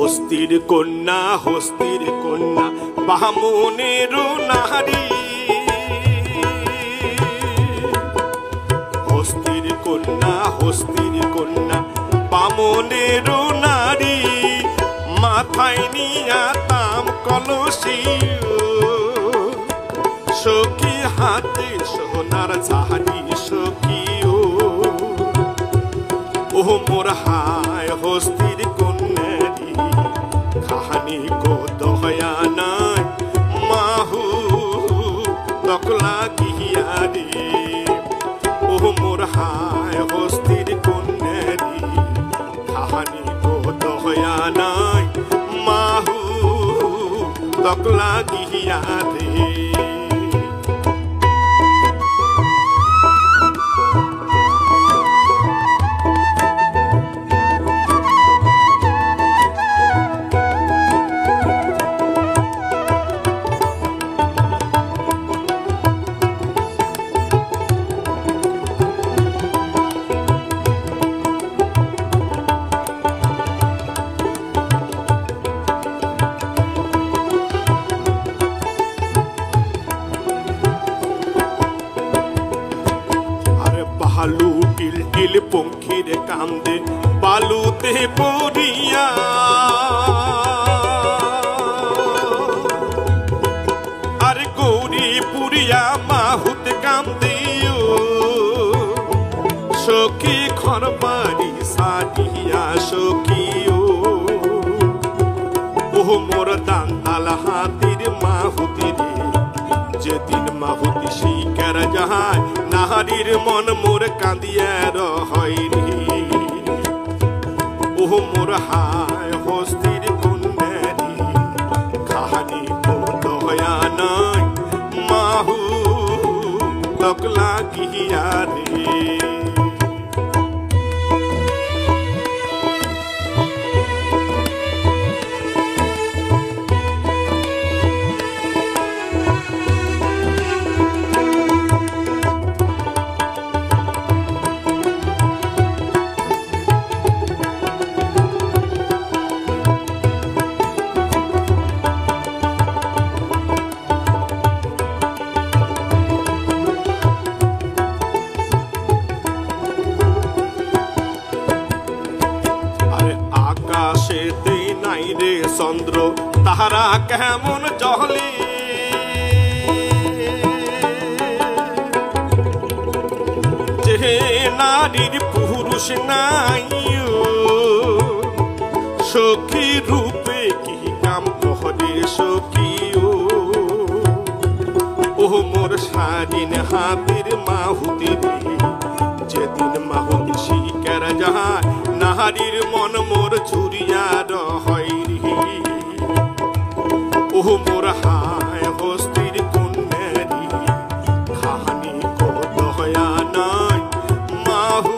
হস্তির কন্যা বামনের নারী। হস্তির কন্যা বামনের নারী, মাথায় নিয়া তাম কলসি, সখী হাতে সোনার ঝাড়ি সখী। ও মোর হায় হস্তির কন্যারি, কাহানি কো দয়া নাই মাহু তকলা গিয়ারি। ও মোর হায় হস্তির কন্যারি, কাহানি কো দয়া নাই মাহু তকলা গিয়ারি। বালু টিল পঙ্খির কান্দে বালুতে পড়িয়া, আর গৌরী পুরিয়া মাহুত কান্দিও, সখী ঘর বাড়ি সারিয়া সখীও। ও মোর দান্তাল হাতির মাহুতি রে, যেদিন মাহুতি শিকার যাহায় নারীর মন মোর কাঁদিয়া রহইনি। ও মোর হায় হস্তির কন্যারি, কাহানি কো দয়া নাই মাহু তকলা গিয়া রে। আকাশেতে নাই রে চন্দ্র, তাহারা কেমন জলে, যে নারীর পুরুষ নাই, সখী রূপে কি কাম করে সখী। ও মোর স্বাধীন হাতের মাহুতি রে, যেদিন মাহুতি শিকার যাহায় নারীর মন মোর ঝুরিয়া রহইরি। ও মোর হায় হস্তির কন্যারি, কাহানি কো দয়া নাই মাহু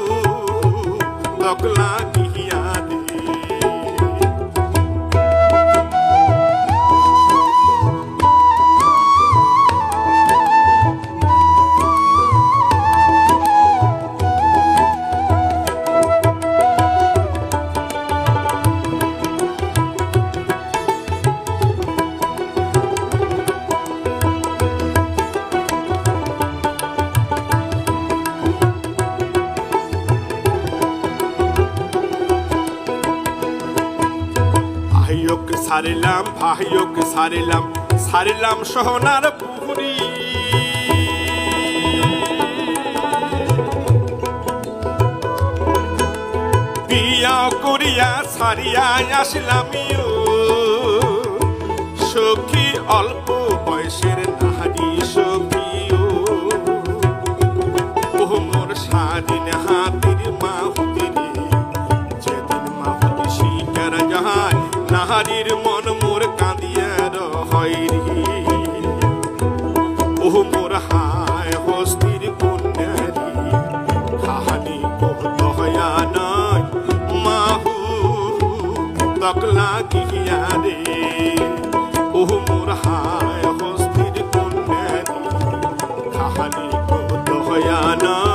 তকলা গিয়া রে। ভাইয়োক সারিলাম সোনার পুরি, বিয়া করিয়া সারিয়া আসলাম সখী, অল্প বয়সের নারী সখী। ও মোর স্বাধীন হাতের মাহুতি রে, যেদিন মাহুতি শিকার যাহায় নারীর মন মোর কাঁদিয়া রহইরি। ও মোর হায় হস্তির কন্যারি, কাহানি কো দয়া নাই মাহু তকলা গিয়া রে। ও মোর হায় হস্তির কন্যারি, কাহানি কো দয়া নাই।